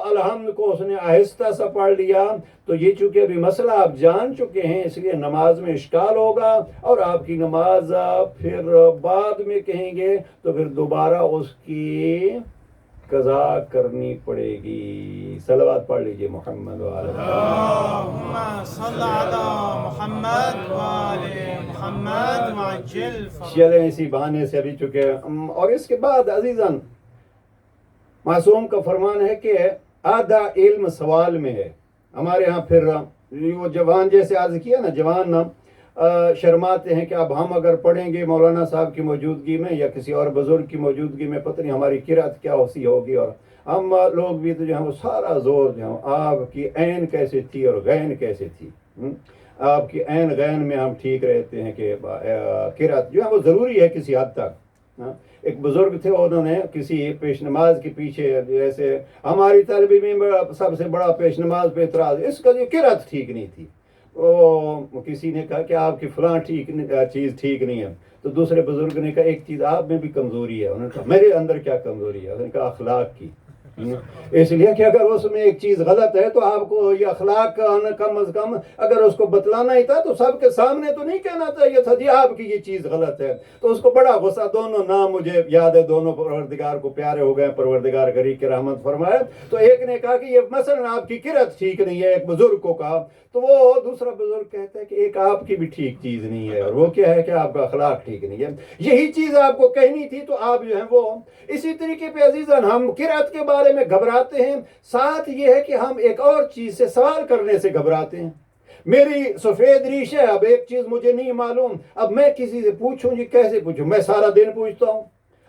الحمد کو اس نے آہستہ سا پڑھ لیا، تو یہ چونکہ ابھی مسئلہ آپ جان چکے ہیں اس لیے نماز میں اشکال ہوگا اور آپ کی نماز پھر بعد میں کہیں گے تو پھر دوبارہ اس کی قضا کرنی پڑے گی. صلوات پڑھ لیجئے محمد وآل اللہم صل علی محمد وآل محمد وعجل فرجہ. چلیں اسی بہانے سے ابھی چکے. اور اس کے بعد عزیزان معصوم کا فرمان ہے کہ آدھا علم سوال میں ہے. ہمارے ہاں پھر وہ جوان جیسے عرض کیا نا، جوان شرماتے ہیں کہ اب ہم اگر پڑھیں گے مولانا صاحب کی موجودگی میں یا کسی اور بزرگ کی موجودگی میں پتہ نہیں ہماری قرات کیا ہوسی ہوگی. اور ہم لوگ بھی تو جو ہے وہ سارا زور جو ہے آپ کی عین کیسے تھی اور غین کیسے تھی. آپ کی عین غین میں ہم ٹھیک رہتے ہیں کہ قرات جو ہے وہ ضروری ہے کسی حد تک. ایک بزرگ تھے، انہوں نے کسی پیش نماز کے پیچھے، جیسے ہماری طالب علم میں سب سے بڑا پیش نماز پہ اعتراض اس کا جو قرات ٹھیک نہیں تھی. کسی نے کہا کہ آپ کی فلاں چیز ٹھیک نہیں ہے، تو دوسرے بزرگ نے کہا ایک چیز آپ میں بھی کمزوری ہے. انہوں نے کہا میرے اندر کیا کمزوری ہے؟ انہوں نے کہا اخلاق کی. اس لیے کہ اگر اس میں ایک چیز غلط ہے تو آپ کو یہ اخلاق کا کم از کم اگر اس کو بتلانا ہی تھا تو سب کے سامنے تو نہیں کہنا چاہیے تھا جی آپ کی یہ چیز غلط ہے. تو اس کو بڑا غصہ، دونوں نام مجھے یاد ہے، دونوں پروردگار کو پیارے ہو گئے، پروردگار غریب کی رحمت فرمائے. تو ایک نے کہا کہ یہ مثلا آپ کی قرات ٹھیک نہیں ہے، ایک بزرگ کو کہا. تو وہ دوسرا بزرگ کہتا ہے کہ ایک آپ کی بھی ٹھیک چیز نہیں ہے، اور وہ کیا ہے کہ آپ کا اخلاق ٹھیک نہیں ہے. یہی چیز آپ کو کہنی تھی تو آپ جو ہیں وہ اسی طریقے پہ عزیزان ہم قرات کے بارے میں گھبراتے ہیں. ساتھ یہ ہے کہ ہم ایک اور چیز سے سوال کرنے سے گھبراتے ہیں. میری سفید ریش ہے، اب ایک چیز مجھے نہیں معلوم، اب میں کسی سے پوچھوں جی کیسے پوچھوں؟ میں سارا دن پوچھتا ہوں.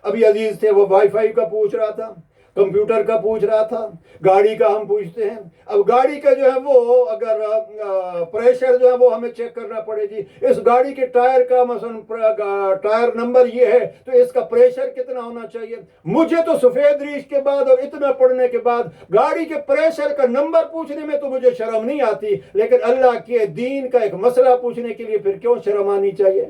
ابھی عزیز تھے وہ وائی فائی کا پوچھ رہا تھا، کمپیوٹر کا پوچھ رہا تھا، گاڑی کا ہم پوچھتے ہیں. اب گاڑی کا جو ہے وہ اگر پریشر جو ہے وہ ہمیں چیک کرنا پڑے جی اس گاڑی کے ٹائر کا مثلا ٹائر نمبر یہ ہے تو اس کا پریشر کتنا ہونا چاہیے. مجھے تو سفید ریش کے بعد اور اتنا پڑھنے کے بعد گاڑی کے پریشر کا نمبر پوچھنے میں تو مجھے شرم نہیں آتی، لیکن اللہ کے دین کا ایک مسئلہ پوچھنے کے لیے پھر کیوں شرم آنی چاہیے؟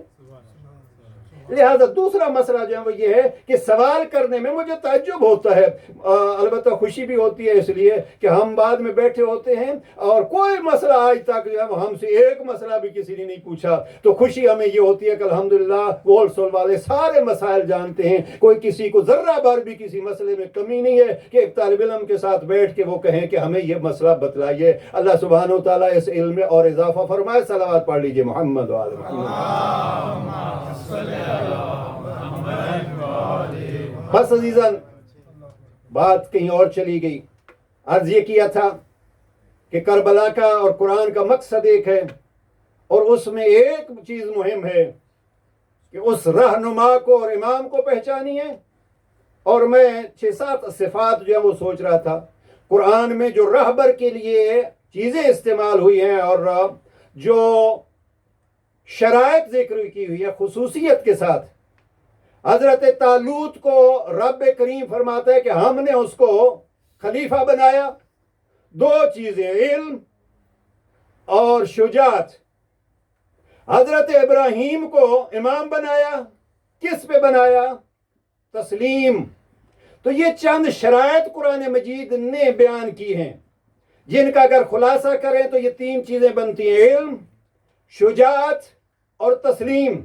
لہذا دوسرا مسئلہ جو ہے وہ یہ ہے کہ سوال کرنے میں مجھے تعجب ہوتا ہے، البتہ خوشی بھی ہوتی ہے اس لیے کہ ہم بعد میں بیٹھے ہوتے ہیں اور کوئی مسئلہ آج تک جو ہے ہم سے ایک مسئلہ بھی کسی نے نہیں پوچھا. تو خوشی ہمیں یہ ہوتی ہے کہ الحمدللہ گول سول والے سارے مسائل جانتے ہیں، کوئی کسی کو ذرہ بار بھی کسی مسئلے میں کمی نہیں ہے کہ ایک طالب علم کے ساتھ بیٹھ کے وہ کہیں کہ ہمیں یہ مسئلہ بتلائیے. اللہ سبحانہ و تعالیٰ اس علم میں اور اضافہ فرمائے. صلوات پڑھ لیجئے محمد وآل محمد. بس عزیزان بات کہیں اور چلی گئی. عرض یہ کیا تھا کہ کربلا کا اور قرآن کا مقصد ایک ہے، اور اس میں ایک چیز مہم ہے کہ اس رہنما کو اور امام کو پہچانی ہے. اور میں 6-7 صفات جو ہے وہ سوچ رہا تھا قرآن میں جو رہبر کے لیے چیزیں استعمال ہوئی ہیں اور جو شرائط ذکر کی ہوئی ہے خصوصیت کے ساتھ. حضرت طالوت کو رب کریم فرماتا ہے کہ ہم نے اس کو خلیفہ بنایا. 2 چیزیں، علم اور شجاعت. حضرت ابراہیم کو امام بنایا، کس پہ بنایا؟ تسلیم. تو یہ چند شرائط قرآن مجید نے بیان کی ہیں جن کا اگر خلاصہ کریں تو یہ 3 چیزیں بنتی ہیں، علم، شجاعت اور تسلیم.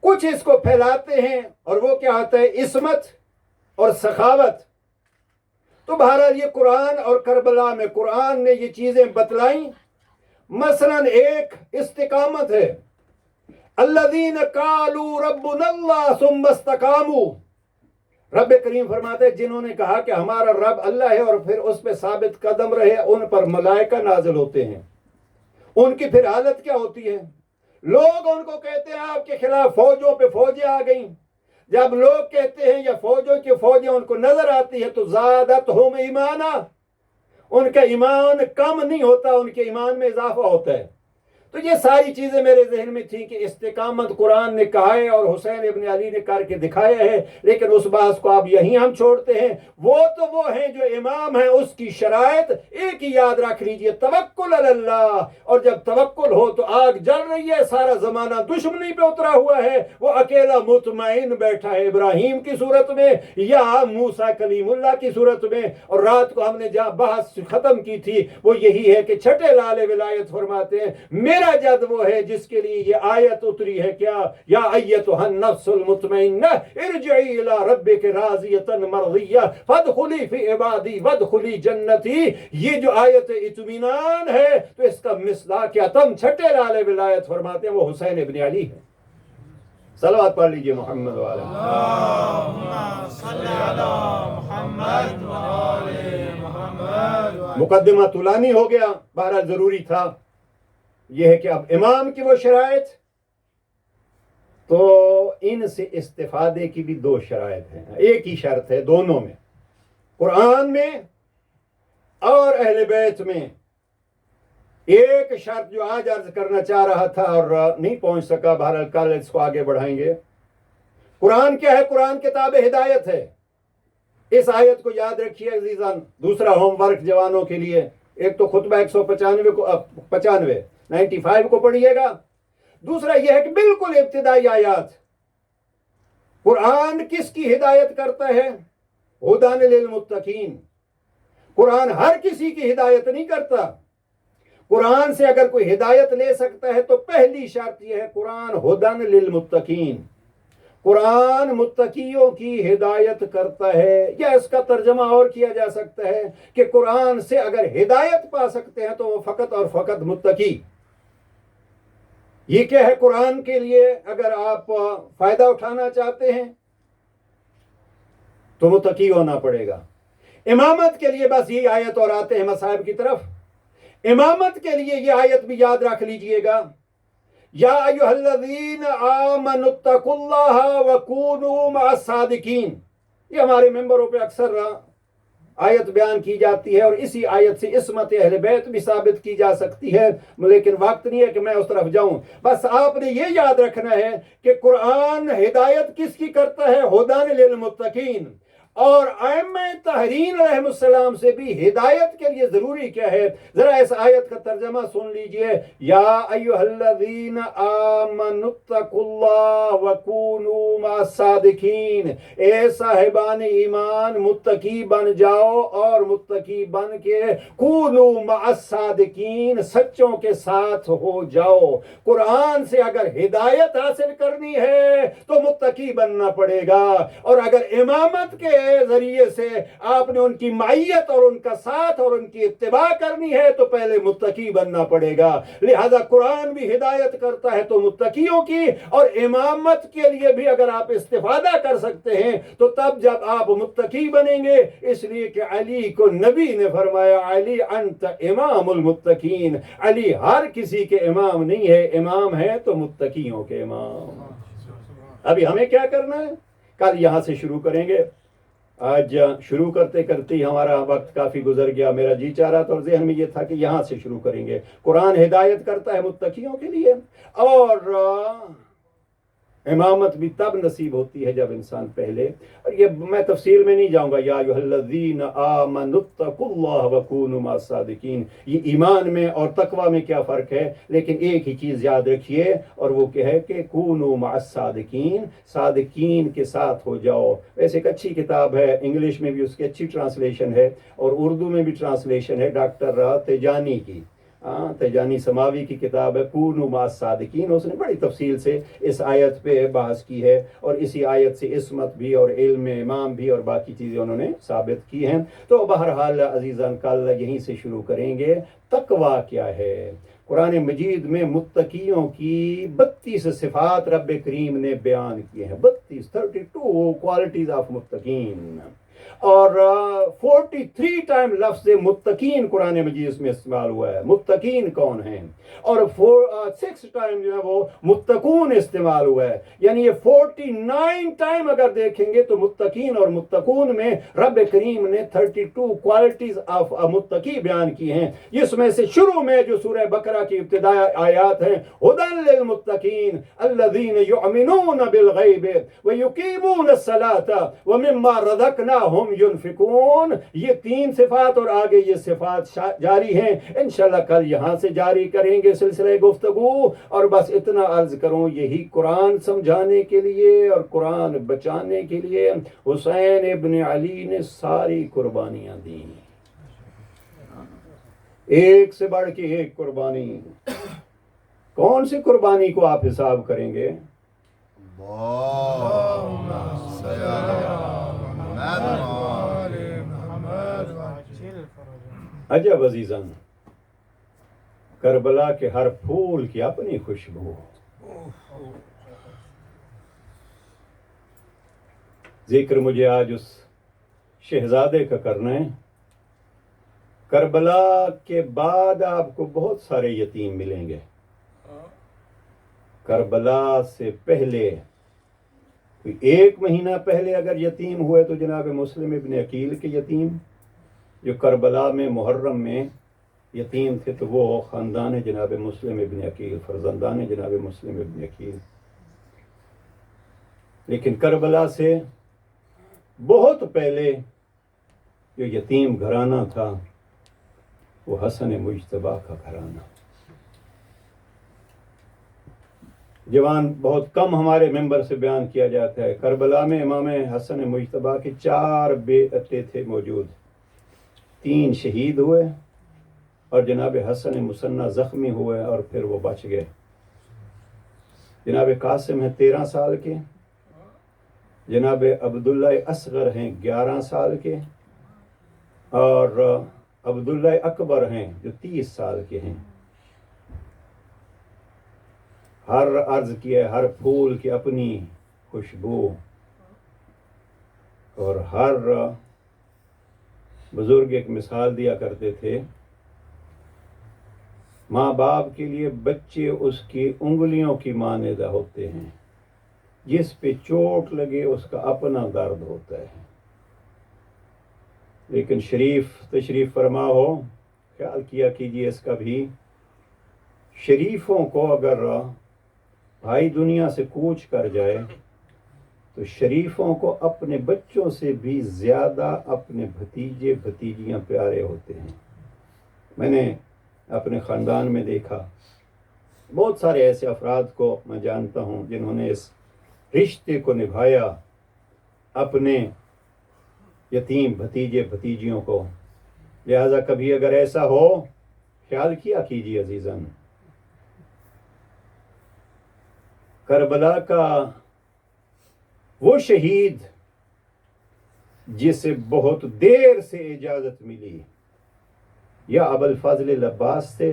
کچھ اس کو پھیلاتے ہیں اور وہ کیا ہوتا ہے؟ عصمت اور سخاوت. تو بہرحال یہ قرآن اور کربلا میں قرآن نے یہ چیزیں بتلائیں. مثلا ایک استقامت ہے، الذین قالوا ربنا اللہ ثم استقاموا. رب کریم فرماتے ہیں جنہوں نے کہا کہ ہمارا رب اللہ ہے اور پھر اس پہ ثابت قدم رہے، ان پر ملائکہ نازل ہوتے ہیں. ان کی پھر حالت کیا ہوتی ہے؟ لوگ ان کو کہتے ہیں آپ کے خلاف فوجوں پہ فوجیں آ گئیں. جب لوگ کہتے ہیں یا فوجوں کی فوجیں ان کو نظر آتی ہے تو زادتہم ایمانا، ان کا ایمان کم نہیں ہوتا، ان کے ایمان میں اضافہ ہوتا ہے. تو یہ ساری چیزیں میرے ذہن میں تھیں کہ استقامت قرآن نے کہا ہے اور حسین ابن علی نے کر کے دکھایا ہے، لیکن اس بات کو اب یہیں ہم چھوڑتے ہیں. وہ تو وہ ہیں جو امام ہیں، اس کی شرائط ایک ہی یاد رکھ لیجئے، توکل علی اللہ. اور جب توکل ہو تو آگ جل رہی ہے، سارا زمانہ دشمنی پہ اترا ہوا ہے، وہ اکیلا مطمئن بیٹھا ہے ابراہیم کی صورت میں یا موسیٰ کلیم اللہ کی صورت میں. اور رات کو ہم نے جہاں بحث ختم کی تھی وہ یہی ہے کہ چھٹے لال ولایت فرماتے ہیں میرا جد وہ ہے جس کے لیے یہ آیت اتری ہے، کیا یا ایتھا النفس المطمئنہ ارجعی الی ربک راضیۃ مرضیہ فادخلی فی عبادی وادخلی جنتی. یہ جو آیت اطمینان ہے تو اس کا مصداق اتم چھٹے لال ولایت فرماتے ہیں وہ حسین ابن علی ہے. صلوات پڑھ لیجئے محمد وعلی اللہم صل علی محمد وآل محمد. مقدمہ طولانی ہو گیا، بہرحال ضروری تھا. یہ ہے کہ اب امام کی وہ شرائط، تو ان سے استفادے کی بھی دو شرائط ہیں. ایک ہی شرط ہے دونوں میں، قرآن میں اور اہل بیت میں. ایک شرط جو آج عرض کرنا چاہ رہا تھا اور نہیں پہنچ سکا، بہرحال کل اس کو آگے بڑھائیں گے. قرآن کیا ہے؟ قرآن کتاب ہدایت ہے. اس آیت کو یاد رکھیے عزیزان. دوسرا ہوم ورک جوانوں کے لیے، ایک تو خطبہ 95 کو پڑھیے گا. دوسرا یہ ہے کہ بالکل ابتدائی آیات قرآن کس کی ہدایت کرتا ہے؟ ہدی للمتقین. قرآن ہر کسی کی ہدایت نہیں کرتا. قرآن سے اگر کوئی ہدایت لے سکتا ہے تو پہلی شرط یہ ہے قرآن ہدی للمتقین. قرآن متقیوں کی ہدایت کرتا ہے. یا اس کا ترجمہ اور کیا جا سکتا ہے کہ قرآن سے اگر ہدایت پا سکتے ہیں تو وہ فقط اور فقط متقی. یہ کیا ہے؟ قرآن کے لیے اگر آپ فائدہ اٹھانا چاہتے ہیں تو متقی ہونا پڑے گا. امامت کے لیے بس یہ آیت، اور آتے ہیں مصائب کی طرف. امامت کے لیے یہ آیت بھی یاد رکھ لیجئے گا، یا ایھا الذین آمنوا اتقوا اللہ وکونوا مع الصادقین. یہ ہمارے ممبروں پہ اکثر آیت بیان کی جاتی ہے اور اسی آیت سے عصمت اہل بیت بھی ثابت کی جا سکتی ہے، لیکن وقت نہیں ہے کہ میں اس طرف جاؤں. بس آپ نے یہ یاد رکھنا ہے کہ قرآن ہدایت کس کی کرتا ہے؟ ہدی للمتقین. اور ائمہ تحرین علیہ السلام سے بھی ہدایت کے لیے ضروری کیا ہے؟ ذرا اس آیت کا ترجمہ سن لیجئے. یا ایھا الذین آمنوا اتقوا اللہ وکونوا مع الصادقین. اے صاحبان ایمان متقی بن جاؤ اور متقی بن کے کونوا مع الصادقین، سچوں کے ساتھ ہو جاؤ. قرآن سے اگر ہدایت حاصل کرنی ہے تو متقی بننا پڑے گا، اور اگر امامت کے ذریعے سے آپ نے ان کی معیت اور ان کا ساتھ اور ان کی اتباع کرنی ہے تو پہلے متقی بننا پڑے گا. لہذا قرآن بھی ہدایت کرتا ہے تو متقیوں کی، اور امامت کے لیے بھی اگر آپ استفادہ کر سکتے ہیں تو تب جب آپ متقی بنیں گے. اس لیے کہ علی کو نبی نے فرمایا علی انت امام المتقین. علی ہر کسی کے امام نہیں ہے، امام ہے تو متقیوں کے امام. ابھی ہمیں کیا کرنا ہے؟ کل یہاں سے شروع کریں گے. آج شروع کرتے کرتے ہی ہمارا وقت کافی گزر گیا. میرا جی چاہ رہا تھا اور ذہن میں یہ تھا کہ یہاں سے شروع کریں گے. قرآن ہدایت کرتا ہے متقیوں کے لیے، اور امامت بھی تب نصیب ہوتی ہے جب انسان پہلے، اور یہ میں تفصیل میں نہیں جاؤں گا. یا ایھا الذین آمنوا اتقوا اللہ وکونوا مع الصادقین. یہ ایمان میں اور تقوی میں کیا فرق ہے؟ لیکن ایک ہی چیز یاد رکھیے، اور وہ کیا ہے کہ کونوا مع الصادقین، صادقین کے ساتھ ہو جاؤ. ویسے ایک اچھی کتاب ہے، انگلش میں بھی اس کی اچھی ٹرانسلیشن ہے اور اردو میں بھی ٹرانسلیشن ہے، ڈاکٹر تیجانی کی. تیجانی سماوی کی کتاب ہے کونوا مع الصادقین. اس نے بڑی تفصیل سے اس آیت پہ بحث کی ہے، اور اسی آیت سے عصمت بھی اور علم امام بھی اور باقی چیزیں انہوں نے ثابت کی ہیں. تو بہرحال عزیزان کل یہیں سے شروع کریں گے. تقویٰ کیا ہے؟ قرآن مجید میں متقیوں کی 32 صفات رب کریم نے بیان کی ہیں. 32 کوالٹیز آف متقین. اور 43 ٹائم لفظ متقین قرآن مجید میں استعمال ہوا ہے. متقین کون ہیں؟ اور 6 ٹائم جو ہے وہ متقون استعمال ہوا ہے. یعنی یہ 49 ٹائم اگر دیکھیں گے تو متقین اور متقون میں رب کریم نے 32 کوالٹیز آف متقی بیان کی ہیں. جس میں سے شروع میں جو سورہ بقرہ کی ابتدائی آیات ہیں، ہدی للمتقین الذین یؤمنون بالغیب ویقیمون الصلاۃ ومما رزقناہم ينفقون، یہ 3 صفات اور آگے یہ صفات جاری ہیں. انشاءاللہ کل یہاں سے جاری کریں گے سلسلہ گفتگو. اور بس اتنا عرض کروں، یہی قرآن سمجھانے کے لیے اور قرآن بچانے کے لیے حسین ابن علی نے ساری قربانیاں دی، ایک سے بڑھ کے ایک قربانی. کون سی قربانی کو آپ حساب کریں گے؟ عجب عزیزان، کربلا کے ہر پھول کی اپنی خوشبو. ذکر مجھے آج اس شہزادے کا کرنا ہے. کربلا کے بعد آپ کو بہت سارے یتیم ملیں گے. کربلا سے پہلے کوئی 1 مہینہ پہلے اگر یتیم ہوئے تو جناب مسلم ابن عقیل کے یتیم جو کربلا میں محرم میں یتیم تھے، تو وہ خاندان جناب مسلم ابن عقیل، فرزندان جناب مسلم ابن عقیل. لیکن کربلا سے بہت پہلے جو یتیم گھرانہ تھا وہ حسن مجتبیٰ کا گھرانہ. جوان بہت کم ہمارے ممبر سے بیان کیا جاتا ہے. کربلا میں امام حسن مجتبیٰ کے 4 بیٹے تھے موجود، 3 شہید ہوئے اور جناب حسن مثنیٰ زخمی ہوئے اور پھر وہ بچ گئے. جناب قاسم ہیں 13 سال کے، جناب عبداللہ اصغر ہیں 11 سال کے، اور عبداللہ اکبر ہیں جو 30 سال کے ہیں. ہر عرض کیا، ہر پھول کی اپنی خوشبو، اور ہر بزرگ ایک مثال دیا کرتے تھے، ماں باپ کے لیے بچے اس کی انگلیوں کی مانند ہوتے ہیں، جس پہ چوٹ لگے اس کا اپنا درد ہوتا ہے. لیکن شریف تشریف فرما ہو، خیال کیا کیجیے اس کا بھی. شریفوں کو اگر بھائی دنیا سے کوچ کر جائے تو شریفوں کو اپنے بچوں سے بھی زیادہ اپنے بھتیجے بھتیجیاں پیارے ہوتے ہیں. میں نے اپنے خاندان میں دیکھا، بہت سارے ایسے افراد کو میں جانتا ہوں جنہوں نے اس رشتے کو نبھایا اپنے یتیم بھتیجے بھتیجیوں کو. لہذا کبھی اگر ایسا ہو، خیال کیا کیجیے عزیزان. کربلا کا وہ شہید جسے بہت دیر سے اجازت ملی، یا ابوالفضل العباس تھے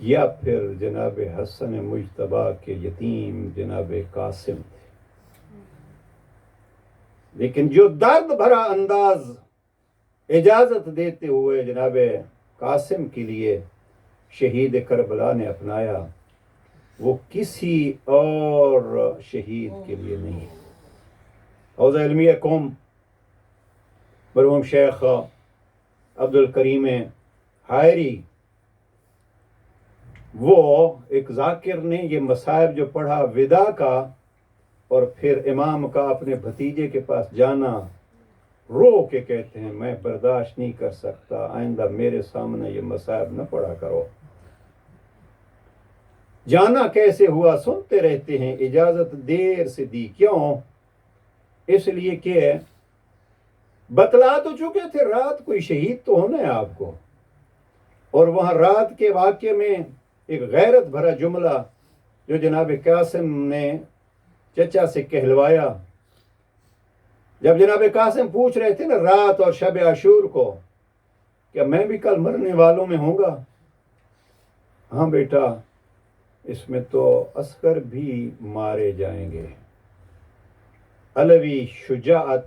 یا پھر جناب حسن مجتبیٰ کے یتیم جناب قاسم تھے. لیکن جو درد بھرا انداز اجازت دیتے ہوئے جناب قاسم کے لیے شہید کربلا نے اپنایا، وہ کسی اور شہید کے لیے نہیں. حوزہ علمیہ قوم مرحوم شیخ عبد الکریم حائری، وہ ایک ذاکر نے یہ مصائب جو پڑھا ودا کا، اور پھر امام کا اپنے بھتیجے کے پاس جانا، رو کے کہتے ہیں میں برداشت نہیں کر سکتا، آئندہ میرے سامنے یہ مصائب نہ پڑھا کرو. جانا کیسے ہوا سنتے رہتے ہیں، اجازت دیر سے دی. کیوں؟ اس لیے کہ بتلا تو چکے تھے رات کوئی شہید تو ہونا ہے آپ کو. اور وہاں رات کے واقعے میں ایک غیرت بھرا جملہ جو جناب قاسم نے چچا سے کہلوایا، جب جناب قاسم پوچھ رہے تھے نا رات اور شب عاشور کو، کیا میں بھی کل مرنے والوں میں ہوں گا؟ ہاں بیٹا، اس میں تو اصغر بھی مارے جائیں گے. علوی شجاعت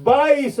22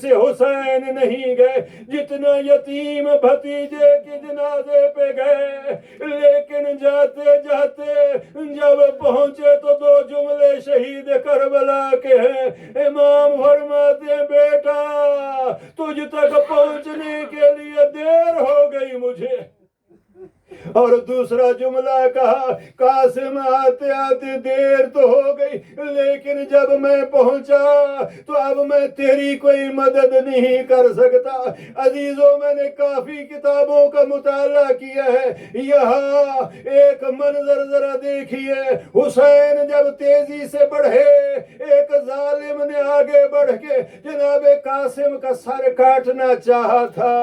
سے حسین نہیں گئے جتنا یتیم بھتیجے کے جنازے پہ گئے، لیکن جاتے جاتے جب پہنچے تو دو جملے شہید کربلا کے ہیں۔ امام فرماتے ہیں بیٹا تجھ تک پہنچنے کے لیے دیر ہو گئی مجھے، اور دوسرا جملہ کہا قاسم آتے آتے دیر تو ہو گئی لیکن جب میں پہنچا تو اب میں تیری کوئی مدد نہیں کر سکتا۔ عزیزوں میں نے کافی کتابوں کا مطالعہ کیا ہے، یہاں ایک منظر ذرا دیکھیے، حسین جب تیزی سے بڑھے ایک ظالم نے آگے بڑھ کے جناب قاسم کا سر کاٹنا چاہا تھا،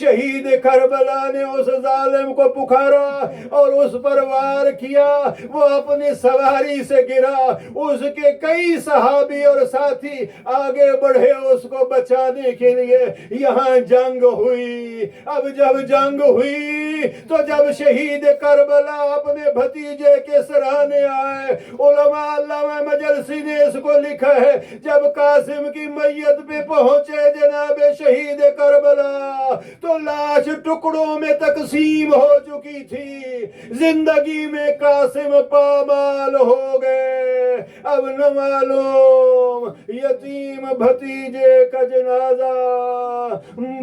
شہید کربلا نے اس ظالم کو پکارا اور اس پر وار کیا، وہ اپنی سواری سے گرا، اس کے کئی صحابی اور ساتھی آگے بڑھے اس کو بچانے کے لیے، یہاں جنگ ہوئی۔ اب جب جنگ ہوئی تو جب شہید کربلا اپنے بھتیجے کے سرانے آئے، علماء علامہ مجلسی نے اس کو لکھا ہے جب قاسم کی میت پہ پہنچے جناب شہید کربلا تو لاش ٹکڑوں میں تقسیم ہو چکی تھی، زندگی میں قاسم پامال ہو گئے، اب نہ معلوم یتیم بھتیجے کا جنازہ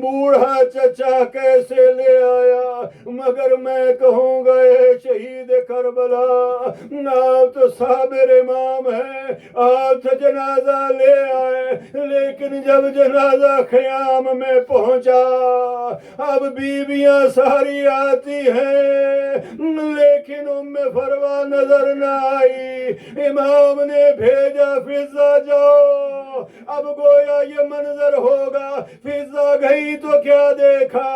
بوڑھا چچا کیسے لے آیا، مگر میں کہوں گا اے شہید کربلا آپ تو صابر امام ہیں، آپ تو جنازہ لے آئے، لیکن جب جنازہ خیام میں پہنچا اب بیویاں ساری آتی ہیں لیکن فروا نظر نہ آئی، امام نے بھیجا فضا جاؤ، اب گویا یہ منظر ہوگا، فضا گئی تو کیا دیکھا،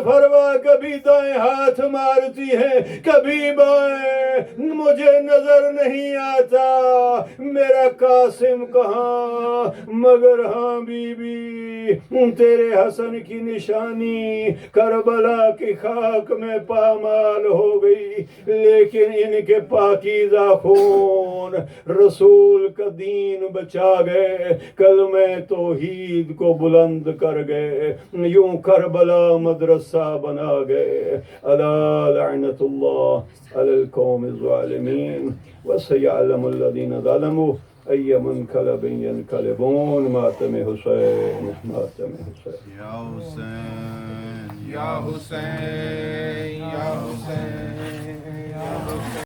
فروا کبھی دائیں ہاتھ مارتی ہیں کبھی بائیں، مجھے نظر نہیں آتا میرا قاسم کہاں، مگر ہاں بی بی تیرے حسن کی نشانی کربلا کی خاک میں پامال ہو گئی، لیکن ان کے پاکیزہ خون رسول کا دین بچا گئے، کلمہ توحید کو بلند کر گئے، یوں کربلا مدرسہ بنا گئے۔ الا لعنت اللہ علی القوم الظالمین وسيعلم الذين ظلموا أي منقلب ينقلبون۔ ماتم حسین، ماتم حسین، یا حسین یا حسین۔